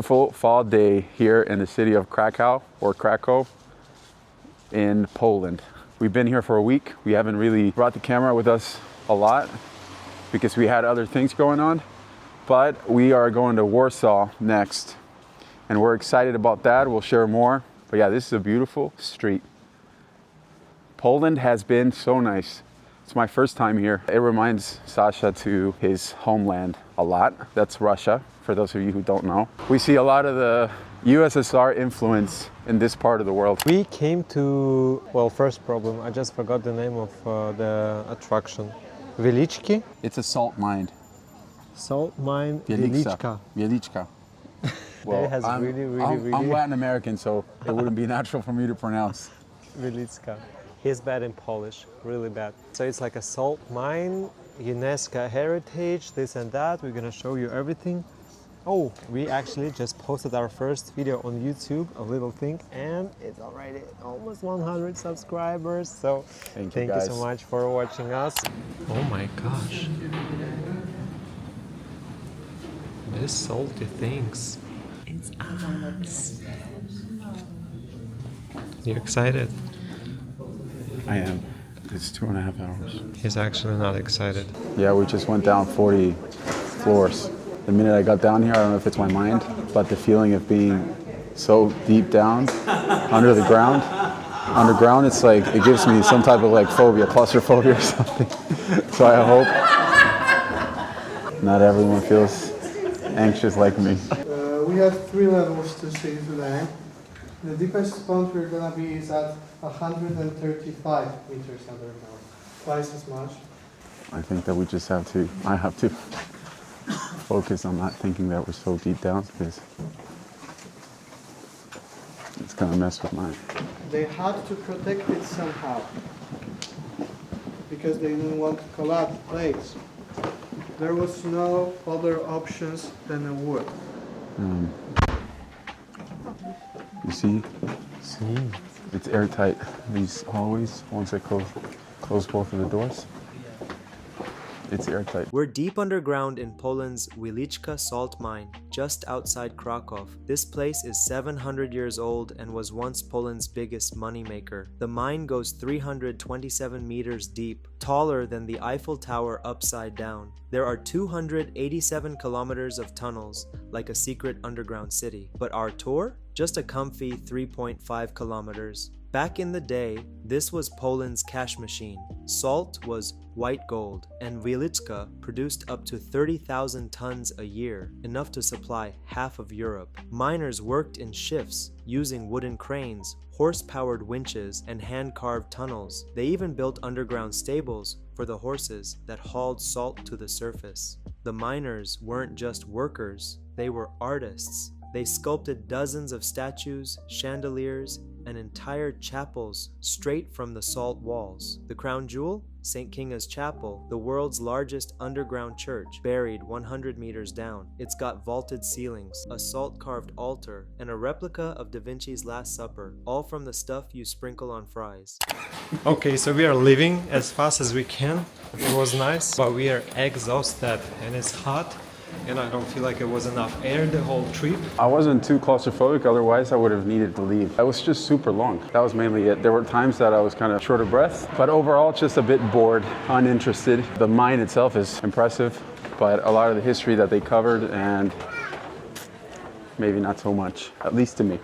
beautiful fall day here in the city of Krakow, or Krakow, in Poland. We've been here for a week. We haven't really brought the camera with us a lot because we had other things going on, but we are going to Warsaw next, and we're excited about that. We'll share more. But yeah, this is a beautiful street. Poland has been so nice. It's my first time here. It reminds Sasha to his homeland a lot. That's Russia, for those of you who don't know. We see a lot of the USSR influence in this part of the world. We came to, well, first problem, I just forgot the name of the attraction. Wieliczki? It's a salt mine. Salt mine, Wieliczka. Wieliczka. Well, I'm Latin American, so it wouldn't be natural for me to pronounce. Wieliczka. He's bad in Polish, really bad. So it's like a salt mine, UNESCO heritage, this and that. We're gonna show you everything. Oh, we actually just posted our first video on YouTube, a little thing, and it's already almost 100 subscribers. So thank you so much for watching us. Oh my gosh. These salty things. It's us. You excited? I am. It's 2.5 hours. He's actually not excited. Yeah, we just went down 40 floors. The minute I got down here, I don't know if it's my mind, but the feeling of being so deep down, underground, it's like, it gives me some type of like phobia, claustrophobia or something. So I hope not everyone feels anxious like me. We have 3 levels to see today. The deepest spot we're gonna be is at 135 meters underground, twice as much. I think that I have to focus on not thinking that we're so deep down, because it's gonna mess with mine. They had to protect it somehow because they didn't want to collapse the place. There was no other options than a wood. You see? It's airtight. These hallways, once I close both of the doors, it's airtight. We're deep underground in Poland's Wieliczka salt mine, just outside Krakow. This place is 700 years old and was once Poland's biggest moneymaker. The mine goes 327 meters deep, taller than the Eiffel Tower upside down. There are 287 kilometers of tunnels, like a secret underground city. But our tour? Just a comfy 3.5 kilometers. Back in the day, this was Poland's cash machine. Salt was white gold, and Wieliczka produced up to 30,000 tons a year, enough to supply half of Europe. Miners worked in shifts, using wooden cranes, horse-powered winches, and hand-carved tunnels. They even built underground stables for the horses that hauled salt to the surface. The miners weren't just workers, they were artists. They sculpted dozens of statues, chandeliers, and entire chapels straight from the salt walls. The crown jewel? St. Kinga's Chapel, the world's largest underground church, buried 100 meters down. It's got vaulted ceilings, a salt-carved altar, and a replica of Da Vinci's Last Supper, all from the stuff you sprinkle on fries. Okay, so we are leaving as fast as we can. It was nice, but we are exhausted and it's hot. And I don't feel like it was enough air the whole trip. I wasn't too claustrophobic, otherwise I would have needed to leave. I was just super long. That was mainly it. There were times that I was kind of short of breath, but overall just a bit bored, uninterested. The mine itself is impressive, but a lot of the history that they covered, and maybe not so much, at least to me.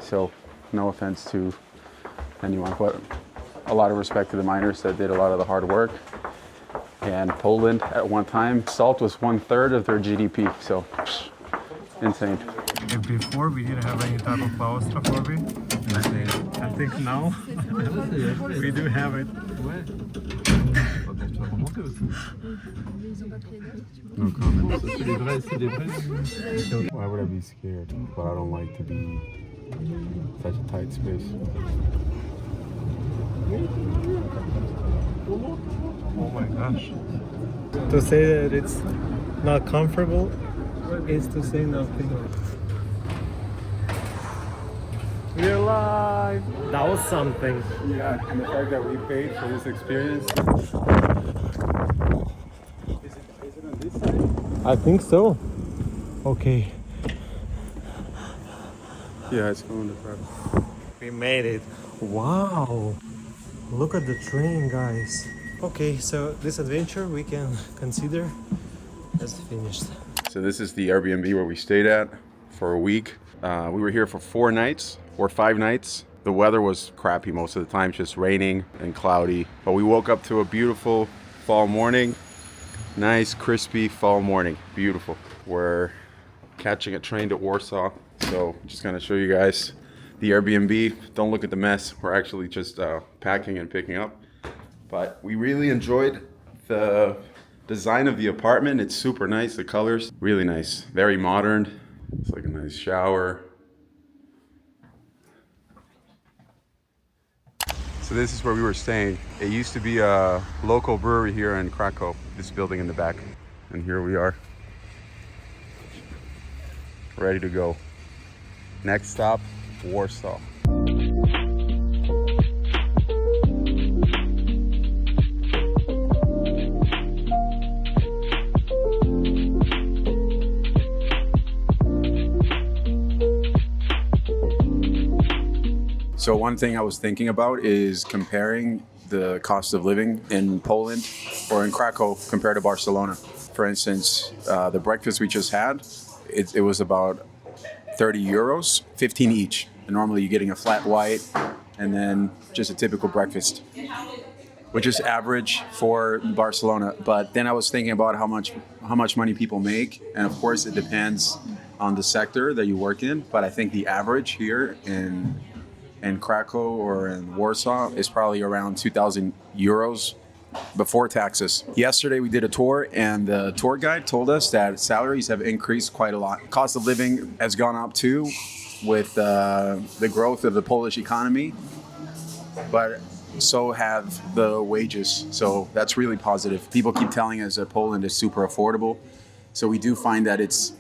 So no offense to anyone, but a lot of respect to the miners that did a lot of the hard work. And Poland, at one time, salt was 1/3 of their GDP, so insane. Before we didn't have any type of claustrophobia. I think now we do have it. No comments. Why would I be scared? But I don't like to be in such a tight space. Oh my gosh. To say that it's not comfortable is to say nothing. We're alive! That was something. Yeah, and the fact that we paid for this experience. Is it on this side? I think so. Okay. Yeah, it's going to Krakow. We made it. Wow. Look at the train, guys. Okay, so this adventure we can consider as finished. So this is the Airbnb where we stayed at for a week. We were here for 4 nights or 5 nights. The weather was crappy most of the time, just raining and cloudy. But we woke up to a beautiful fall morning. Nice, crispy fall morning. Beautiful. We're catching a train to Warsaw. So just gonna show you guys the Airbnb. Don't look at the mess. We're actually just packing and picking up. But we really enjoyed the design of the apartment. It's super nice. The colors, really nice. Very modern. It's like a nice shower. So this is where we were staying. It used to be a local brewery here in Krakow, this building in the back. And here we are, ready to go. Next stop, Warsaw. So one thing I was thinking about is comparing the cost of living in Poland or in Krakow compared to Barcelona. For instance, the breakfast we just had, it was about 30 euros, 15 each. And normally you're getting a flat white and then just a typical breakfast, which is average for Barcelona. But then I was thinking about how much money people make. And of course it depends on the sector that you work in. But I think the average here in Krakow or in Warsaw is probably around 2,000 euros before taxes. Yesterday we did a tour and the tour guide told us that salaries have increased quite a lot. Cost of living has gone up too with the growth of the Polish economy, but so have the wages. So that's really positive. People keep telling us that Poland is super affordable. So we do find that it's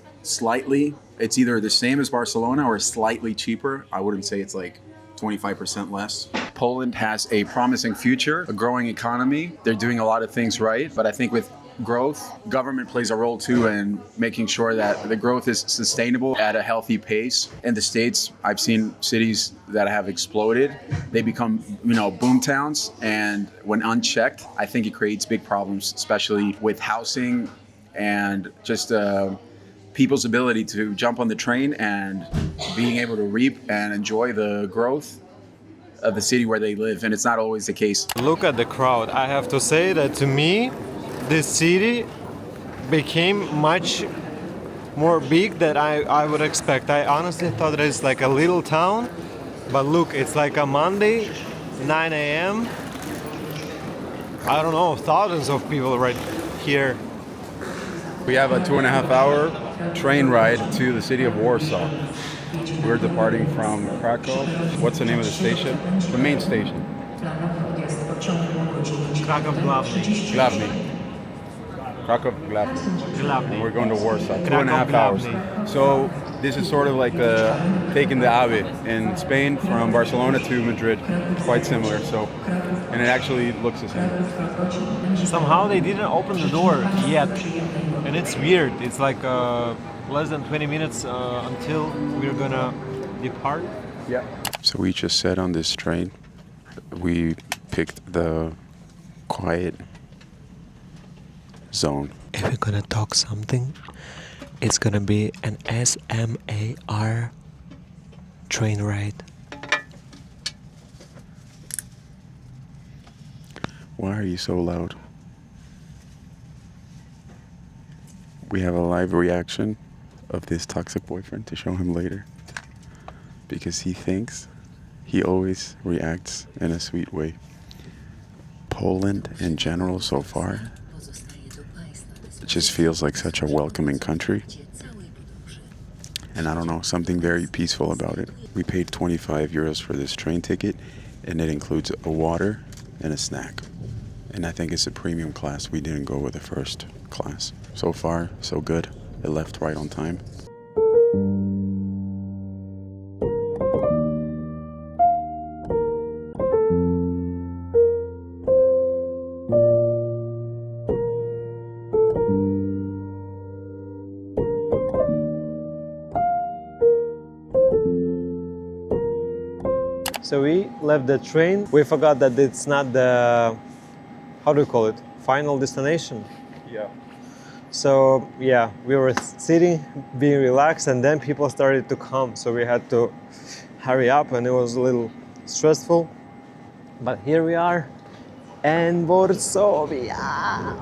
either the same as Barcelona or slightly cheaper. I wouldn't say it's like 25% less. Poland has a promising future, a growing economy. They're doing a lot of things right, but I think with growth, government plays a role too in making sure that the growth is sustainable at a healthy pace. In the States, I've seen cities that have exploded. They become, boom towns, and when unchecked, I think it creates big problems, especially with housing and just people's ability to jump on the train and being able to reap and enjoy the growth of the city where they live. And it's not always the case. Look at the crowd. I have to say that to me, this city became much more big than I would expect. I honestly thought it's like a little town, but look, it's like a Monday, 9 a.m. I don't know, thousands of people right here. We have a 2.5 hour train ride to the city of Warsaw. We're departing from Krakow. What's the name of the station? The main station. Krakow Główny. Krakow Główny. And we're going to Warsaw. 2.5 hours. So this is sort of like taking the AVE in Spain from Barcelona to Madrid. Quite similar. So, and it actually looks the same. Somehow they didn't open the door yet. And it's weird. It's like less than 20 minutes until we're gonna depart. Yeah. So we just sat on this train. We picked the quiet zone. If we're gonna talk something, it's gonna be an SMAR train ride. Why are you so loud? We have a live reaction of this toxic boyfriend to show him later, because he thinks he always reacts in a sweet way. Poland in general so far, it just feels like such a welcoming country. And I don't know, something very peaceful about it. We paid 25 euros for this train ticket, and it includes a water and a snack. And I think it's a premium class. We didn't go with the first class. So far, so good. It left right on time. So we left the train. We forgot that it's not the, how do you call it? Final destination. Yeah. So yeah, we were sitting, being relaxed, and then people started to come. So we had to hurry up, and it was a little stressful. But here we are, and Warsaw. Yeah.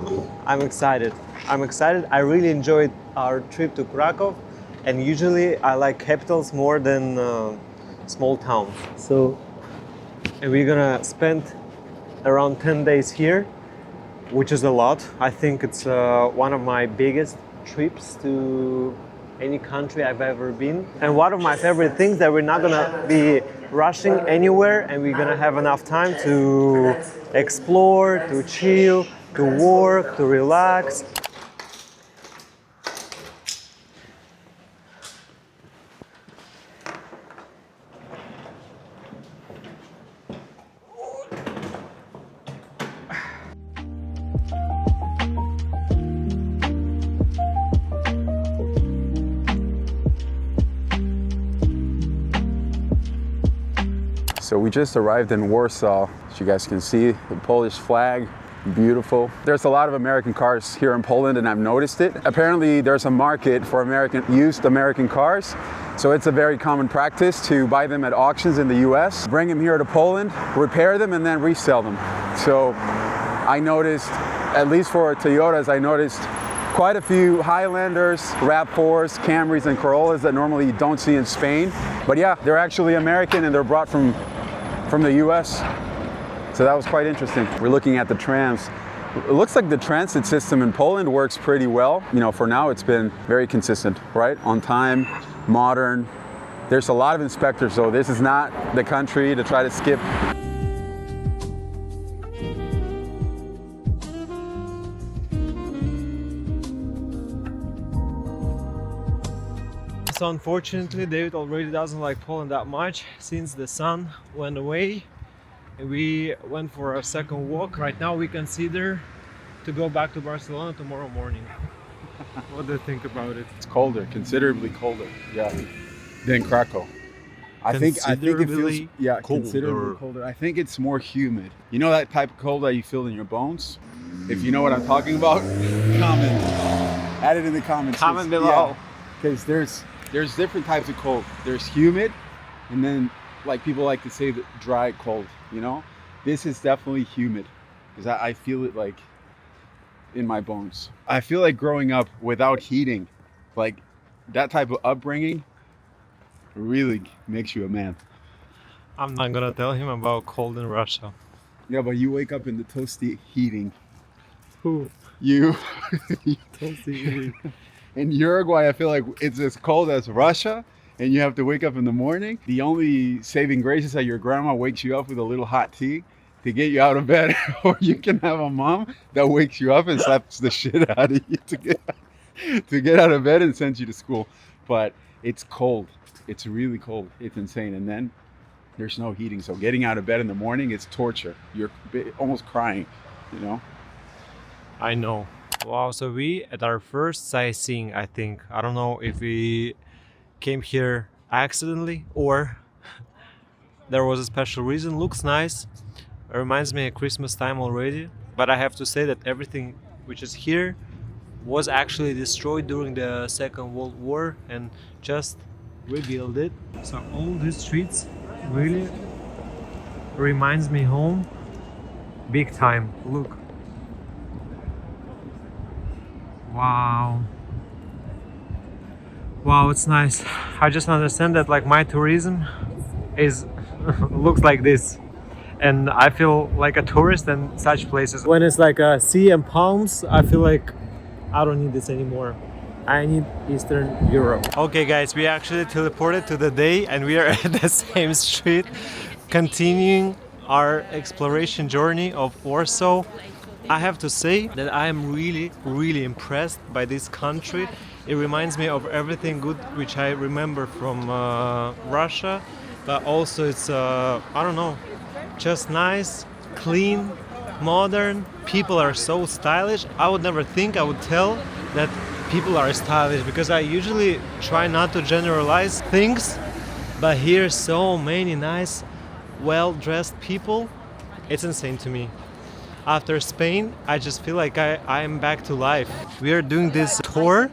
I'm excited. I really enjoyed our trip to Krakow, and usually I like capitals more than small towns. So we're gonna spend around 10 days here, which is a lot. I think it's one of my biggest trips to any country I've ever been. And one of my favorite things that we're not gonna be rushing anywhere, and we're gonna have enough time to explore, to chill, to work, to relax. So we just arrived in Warsaw. As you guys can see, the Polish flag, beautiful. There's a lot of American cars here in Poland, and I've noticed it. Apparently there's a market for used American cars. So it's a very common practice to buy them at auctions in the US, bring them here to Poland, repair them, and then resell them. So I noticed, at least for Toyotas, I noticed quite a few Highlanders, RAV4s, Camrys, and Corollas that normally you don't see in Spain. But yeah, they're actually American, and they're brought from the US. So that was quite interesting. We're looking at the trams. It looks like the transit system in Poland works pretty well. You know, for now it's been very consistent, right? On time, modern. There's a lot of inspectors, so this is not the country to try to skip. So unfortunately, David already doesn't like Poland that much since the sun went away. We went for a second walk. Right now we consider to go back to Barcelona tomorrow morning. What do you think about it? It's colder, considerably colder, yeah, than Krakow. I think it feels, yeah, considerably colder. I think it's more humid. You know that type of cold that you feel in your bones? If you know what I'm talking about, comment. Add it in the comments. Comment below. Because there's different types of cold. There's humid, and then like people like to say that dry cold, you know? This is definitely humid, because I feel it like in my bones. I feel like growing up without heating, like that type of upbringing really makes you a man. I'm not gonna tell him about cold in Russia. Yeah, but you wake up in the toasty heating. Who? You. Toasty heating. In Uruguay, I feel like it's as cold as Russia, and you have to wake up in the morning. The only saving grace is that your grandma wakes you up with a little hot tea to get you out of bed, or you can have a mom that wakes you up and slaps the shit out of you to get out of bed and sends you to school. But it's cold. It's really cold. It's insane. And then there's no heating, so getting out of bed in the morning is torture. You're almost crying, you know? I know. Wow, so we at our first sightseeing, I think. I don't know if we came here accidentally or there was a special reason. Looks nice. It reminds me of Christmas time already. But I have to say that everything which is here was actually destroyed during the Second World War and just rebuilt it. So all these streets really reminds me home big time. Look. Wow. Wow, it's nice. I just understand that like my tourism is looks like this. And I feel like a tourist in such places. When it's like a sea and palms, I feel like I don't need this anymore. I need Eastern Europe. Okay guys, we actually teleported to the day and we are at the same street continuing our exploration journey of Warsaw. I have to say that I am really impressed by this country. It reminds me of everything good which I remember from Russia, but also it's I don't know, just nice, clean, modern. People are so stylish. I would never think I would tell that people are stylish, because I usually try not to generalize things, but here so many nice well-dressed people. It's insane to me. After Spain, I just feel like I'm back to life. We are doing this tour.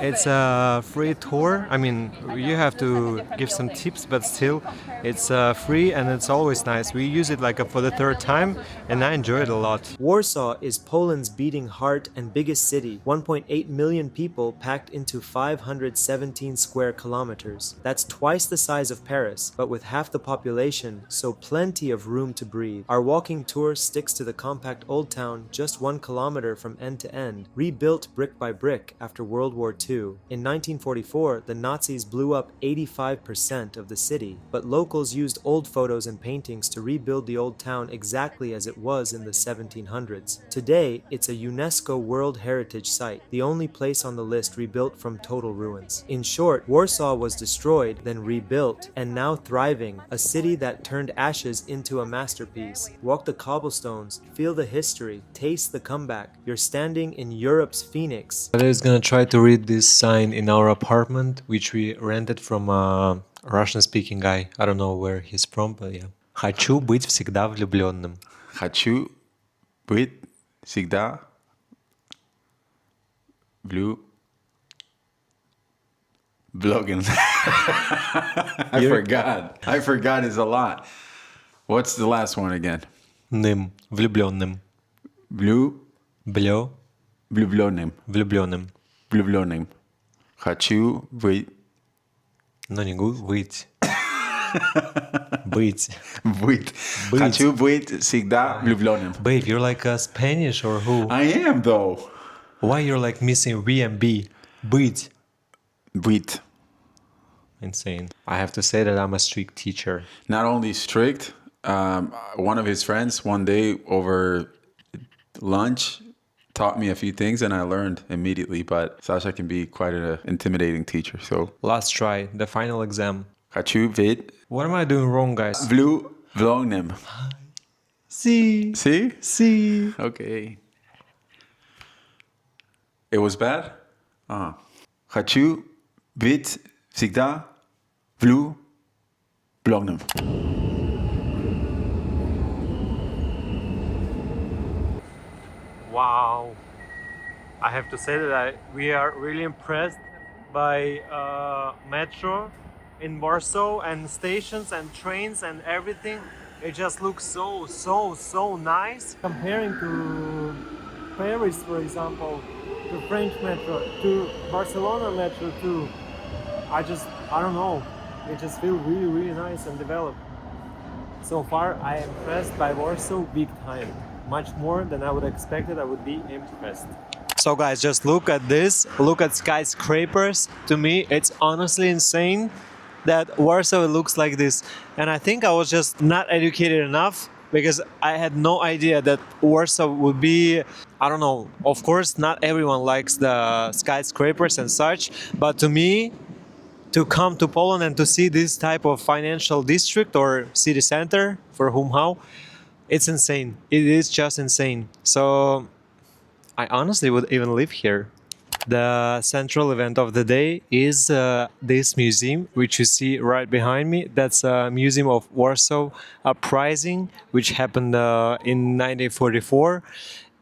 It's a free tour. I mean, you have to give some tips, but still, it's free and it's always nice. We use it like for the third time, and I enjoy it a lot. Warsaw is Poland's beating heart and biggest city, 1.8 million people packed into 517 square kilometers. That's twice the size of Paris, but with half the population, so plenty of room to breathe. Our walking tour sticks to the compact old town just 1 kilometer from end to end, rebuilt brick by brick after World War II. In 1944, the Nazis blew up 85% of the city, but locals used old photos and paintings to rebuild the old town exactly as it was in the 1700s. Today, it's a UNESCO World Heritage Site, the only place on the list rebuilt from total ruins. In short, Warsaw was destroyed, then rebuilt, and now thriving, a city that turned ashes into a masterpiece. Walk the cobblestones, feel the history, taste the comeback. You're standing in Europe's Phoenix. I was gonna try to read this sign in our apartment, which we rented from a Russian-speaking guy. I don't know where he's from, but yeah. Хочу быть всегда влюбленным. Хочу быть всегда Vlogging. I forgot it's a lot. What's the last one again? Ным, влюбленным. Влюбленным. Влюбленным. Хочу быть. Но не быть. Быть. Хочу быть всегда влюбленным. Babe, you're like a Spanish or who? I am though. Why you're like missing V and B? Быть. Insane. I have to say that I'm a strict teacher. Not only strict, one of his friends one day over lunch taught me a few things and I learned immediately, but Sasha can be quite an intimidating teacher. So last try, the final exam. Хочу быть. What am I doing wrong, guys? Влюбленным. See? Okay. It was bad? Хочу быть всегда влюбленным. Wow. I have to say that we are really impressed by metro in Warsaw and stations and trains and everything. It just looks so nice. Comparing to Paris, for example, to French metro, to Barcelona metro too. I don't know. It just feels really nice and developed. So far, I am impressed by Warsaw big time. Much more than I would expected. I would be impressed. So guys, just look at this. Look at skyscrapers. To me, it's honestly insane that Warsaw looks like this. And I think I was just not educated enough because I had no idea that Warsaw would be, I don't know, of course, not everyone likes the skyscrapers and such, but to me, to come to Poland and to see this type of financial district or city center, for whom how, it's insane. It is just insane. So I honestly would even live here. The central event of the day is this museum, which you see right behind me. That's a museum of Warsaw Uprising, which happened in 1944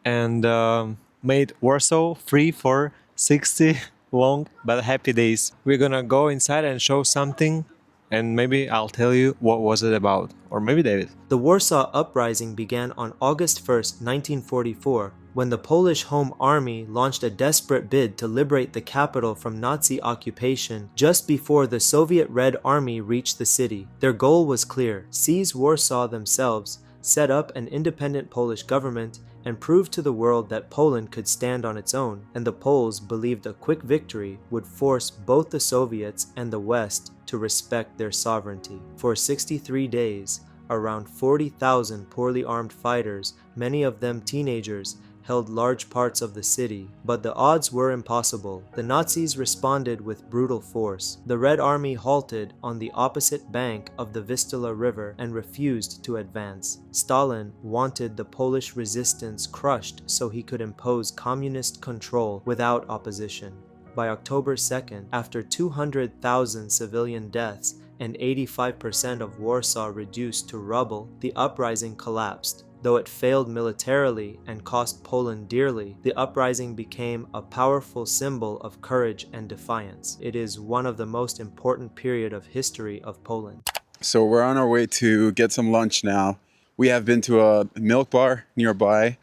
and made Warsaw free for 60 long but happy days. We're gonna go inside and show something, and maybe I'll tell you what was it about, or maybe David. The Warsaw Uprising began on August 1st, 1944, when the Polish Home Army launched a desperate bid to liberate the capital from Nazi occupation just before the Soviet Red Army reached the city. Their goal was clear: seize Warsaw themselves, set up an independent Polish government, and prove to the world that Poland could stand on its own, and the Poles believed a quick victory would force both the Soviets and the West to respect their sovereignty. For 63 days, around 40,000 poorly armed fighters, many of them teenagers, held large parts of the city, but the odds were impossible. The Nazis responded with brutal force. The Red Army halted on the opposite bank of the Vistula River and refused to advance. Stalin wanted the Polish resistance crushed so he could impose communist control without opposition. By October 2nd, after 200,000 civilian deaths and 85% of Warsaw reduced to rubble, the uprising collapsed. Though it failed militarily and cost Poland dearly, the uprising became a powerful symbol of courage and defiance. It is one of the most important period of history of Poland. So we're on our way to get some lunch now. We have been to a milk bar nearby.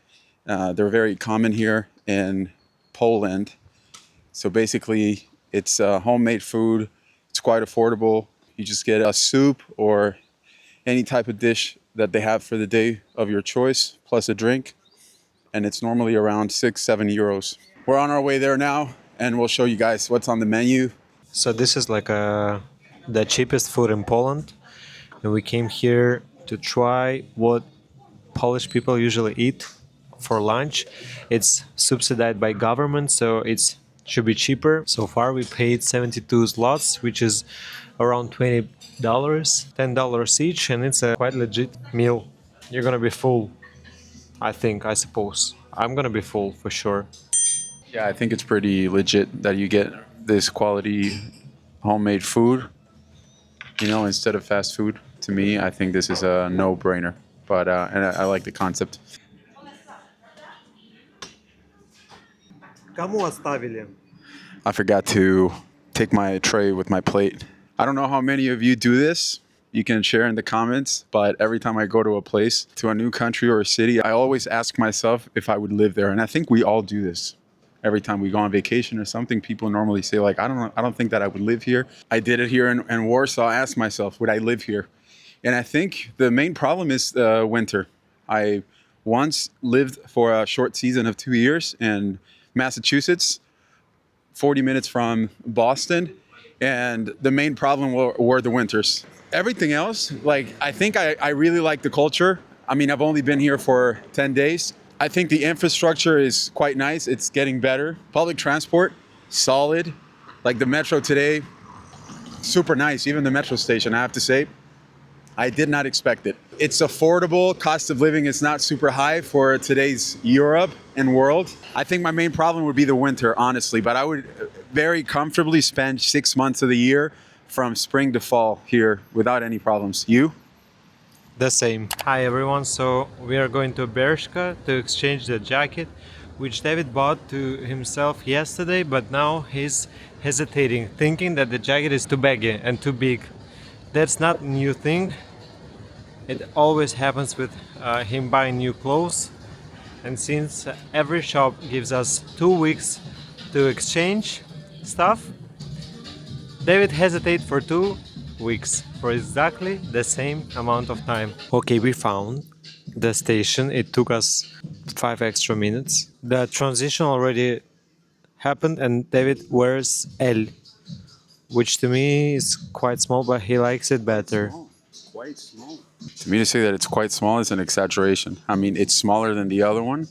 They're very common here in Poland. So basically, it's homemade food. It's quite affordable. You just get a soup or any type of dish that they have for the day of your choice, plus a drink. And it's normally around 6-7 euros. We're on our way there now, and we'll show you guys what's on the menu. So this is like the cheapest food in Poland. And we came here to try what Polish people usually eat for lunch. It's subsidized by government, so it should be cheaper. So far we paid 72 zlotys, which is around $20, $10 each, and it's a quite legit meal. You're gonna be full, I suppose. I'm gonna be full for sure. Yeah, I think it's pretty legit that you get this quality homemade food, instead of fast food. To me, I think this is a no-brainer, but and I like the concept. Кому оставили? I forgot to take my tray with my plate. I don't know how many of you do this. You can share in the comments, but every time I go to a place, to a new country or a city, I always ask myself if I would live there. And I think we all do this. Every time we go on vacation or something, people normally say like, I don't think that I would live here. I did it here in Warsaw. I asked myself, would I live here? And I think the main problem is winter. I once lived for a short season of 2 years in Massachusetts, 40 minutes from Boston. And the main problem were the winters. Everything else, I think I really like the culture. I mean, I've only been here for 10 days. I think the infrastructure is quite nice. It's getting better. Public transport, solid. Like the metro today, super nice. Even the metro station, I have to say, I did not expect it. It's affordable. Cost of living is not super high for today's Europe and world. I think my main problem would be the winter, honestly, but I would very comfortably spend 6 months of the year from spring to fall here without any problems. You? The same. Hi everyone, so we are going to Bershka to exchange the jacket which David bought to himself yesterday, but now he's hesitating, thinking that the jacket is too baggy and too big. That's not a new thing. It always happens with him buying new clothes, and since every shop gives us 2 weeks to exchange stuff, David hesitates for 2 weeks for exactly the same amount of time. Okay, we found the station. It took us 5 extra minutes. The transition already happened and David wears L, which to me is quite small, but he likes it better. Quite small. To me, to say that it's quite small is an exaggeration. I mean, it's smaller than the other one.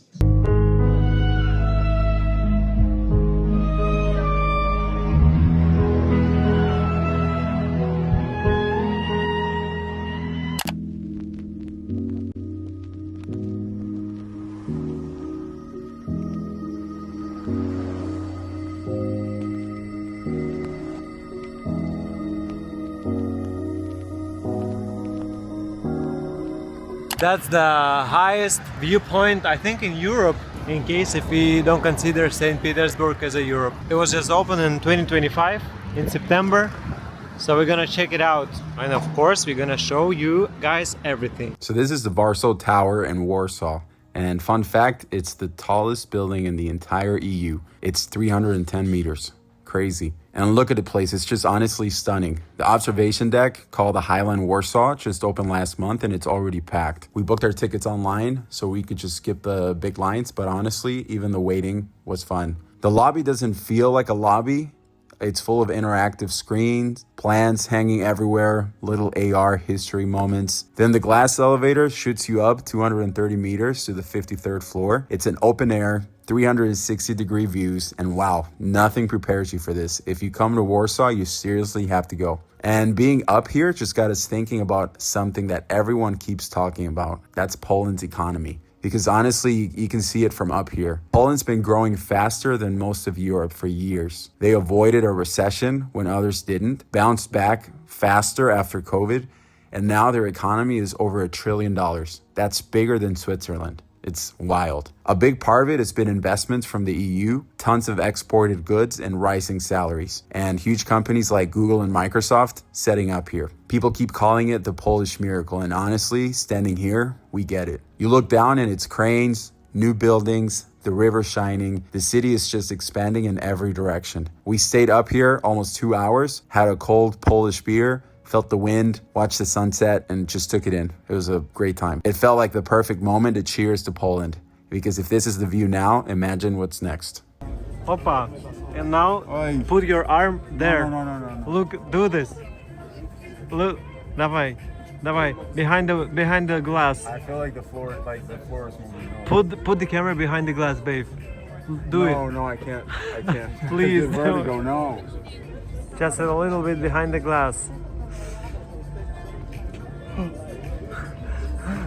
That's the highest viewpoint, I think, in Europe, in case if we don't consider St. Petersburg as a Europe. It was just opened in 2025, in September, so we're gonna check it out. And of course, we're gonna show you guys everything. So this is the Varso Tower in Warsaw. And fun fact, it's the tallest building in the entire EU. It's 310 meters. Crazy. And look at the place, it's just honestly stunning. The observation deck, called the Highland Warsaw, just opened last month and it's already packed. We booked our tickets online so we could just skip the big lines, but honestly, even the waiting was fun. The lobby doesn't feel like a lobby. It's full of interactive screens, plants hanging everywhere, little AR history moments. Then the glass elevator shoots you up 230 meters to the 53rd floor. It's an open air, 360-degree views, and wow, nothing prepares you for this. If you come to Warsaw, you seriously have to go. And being up here just got us thinking about something that everyone keeps talking about. That's Poland's economy. Because honestly, you can see it from up here. Poland's been growing faster than most of Europe for years. They avoided a recession when others didn't, bounced back faster after COVID, and now their economy is over $1 trillion. That's bigger than Switzerland. It's wild. A big part of it has been investments from the EU, tons of exported goods and rising salaries, and huge companies like Google and Microsoft setting up here. People keep calling it the Polish miracle, and honestly, standing here, we get it. You look down and it's cranes, new buildings, the river shining. The city is just expanding in every direction. We stayed up here almost 2 hours, had a cold Polish beer, felt the wind, watched the sunset, and just took it in. It was a great time. It felt like the perfect moment to cheers to Poland. Because if this is the view now, imagine what's next. Opa, and now Oi. put your arm there. No. Look, do this. Look, dawaj, behind the glass. I feel like the floor is moving. Put the camera behind the glass, babe. Do it. No, I can't. Please, vertigo, no. Just a little bit behind the glass.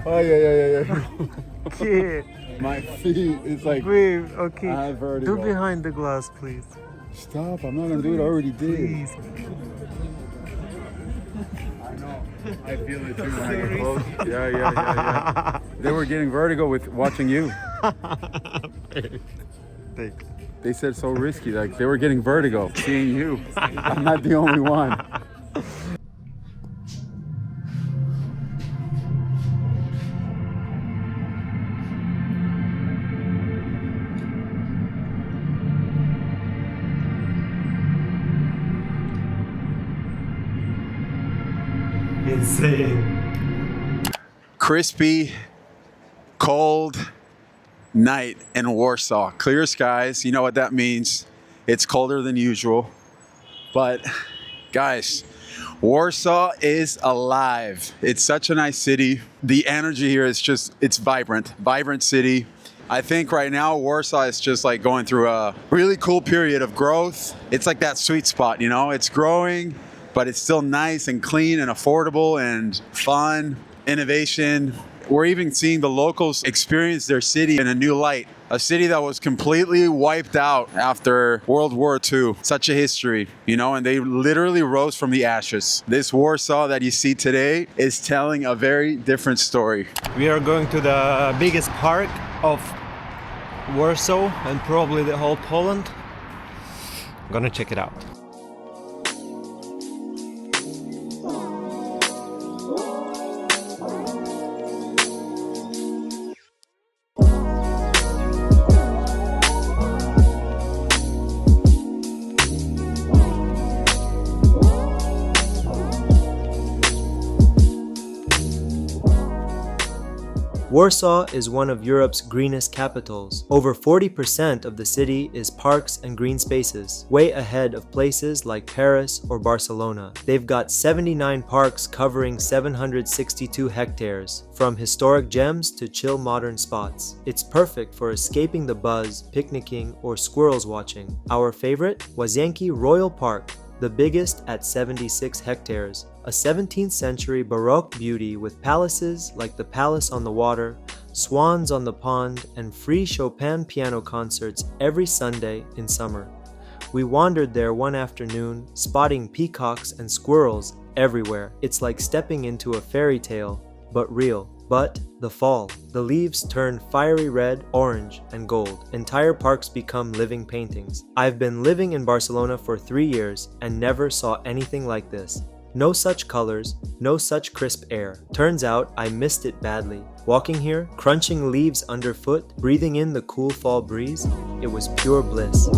Oh, yeah. Okay, My feet, it's like, babe, okay. I have vertigo. Do behind the glass, please. Stop, I'm not gonna do it, I already did. Please. I know, I feel it too when I get close. Yeah. They were getting vertigo with watching you. Thanks. They said so risky, like they were getting vertigo seeing you. I'm not the only one. Insane. Crispy, cold night in Warsaw. Clear skies, you know what that means. It's colder than usual. But guys, Warsaw is alive. It's such a nice city. The energy here is just, it's vibrant city. I think right now Warsaw is just like going through a really cool period of growth. It's like that sweet spot, you know, it's growing, but it's still nice and clean and affordable and fun, innovation. We're even seeing the locals experience their city in a new light. A city that was completely wiped out after World War II. Such a history, you know, and they literally rose from the ashes. This Warsaw that you see today is telling a very different story. We are going to the biggest park of Warsaw and probably the whole Poland. I'm gonna check it out. Warsaw is one of Europe's greenest capitals. Over 40% of the city is parks and green spaces, way ahead of places like Paris or Barcelona. They've got 79 parks covering 762 hectares, from historic gems to chill modern spots. It's perfect for escaping the buzz, picnicking, or squirrels watching. Our favorite? Łazienki Royal Park, the biggest at 76 hectares. A 17th century Baroque beauty with palaces like the Palace on the Water, swans on the pond, and free Chopin piano concerts every Sunday in summer. We wandered there one afternoon, spotting peacocks and squirrels everywhere. It's like stepping into a fairy tale, but real. But the fall. The leaves turn fiery red, orange, and gold. Entire parks become living paintings. I've been living in Barcelona for 3 years and never saw anything like this. No such colors, no such crisp air. Turns out I missed it badly. Walking here, crunching leaves underfoot, breathing in the cool fall breeze, it was pure bliss.